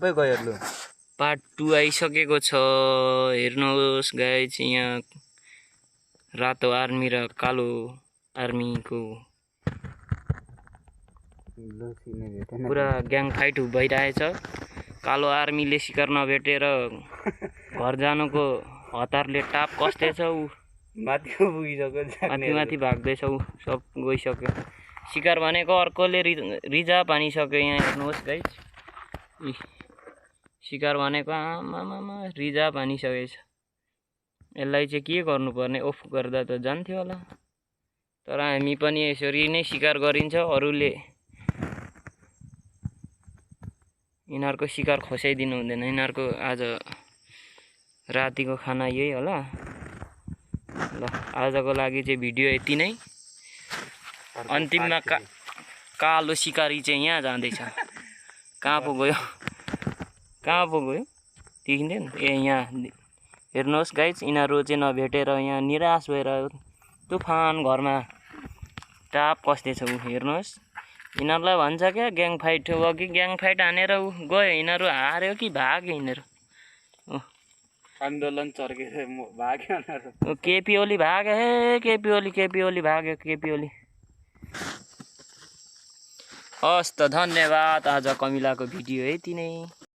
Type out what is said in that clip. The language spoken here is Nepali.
सबै गयो लु पार्ट 2 आइसकेको छ। हेर्नुहोस् गाइज, यहाँ रातो आर्मी र कालो आर्मीको पुरा ग्याङ फाइट भइरहेछ। कालो आर्मीले शिकार नभेटेर घर जानुको हतारले टाप कस्दैछ। ऊ माथि पुगिसक्यो, माथि भाग्दैछ। ऊ सब गइसक्यो। शिकार भनेको अर्कोले रिजार्भ हानिसक्यो। यहाँ हेर्नुहोस् गाइज, शिकार भनेको आमामा रिजार्भ हानिसकेछ। यसलाई चाहिँ के गर्नुपर्ने? ओफ गर्दा त जान्थ्यो होला, तर हामी पनि यसरी नै शिकार गरिन्छ। अरूले यिनीहरूको शिकार खोसाइदिनु हुँदैन। यिनीहरूको आज रातिको खाना यही होला। ल, आजको लागि चाहिँ भिडियो यति नै। अन्तिममा कालो शिकारी चाहिँ यहाँ जाँदैछ। कहाँ पो गयो? कहाँ पो गयो? देखिँदैन। ए यहाँ हेर्नुहोस् गाइज, यिनीहरू चाहिँ नभेटेर यहाँ निराश भएर तुफान घरमा टाप कस्दैछ। ऊ हेर्नुहोस्, यिनीहरूलाई भन्छ क्या ग्याङ फाइट हो कि ग्याङ फाइट हानेर ऊ गयो। यिनीहरू हार्यो कि भाग्यो? यिनीहरू आन्दोलन चर्केर भाग्यो। केपी ओली भाग्यो। हे केपी ओली भाग्यो। केपी ओली। हस् त, धन्यवाद। आज कमिलाको भिडियो यति नै।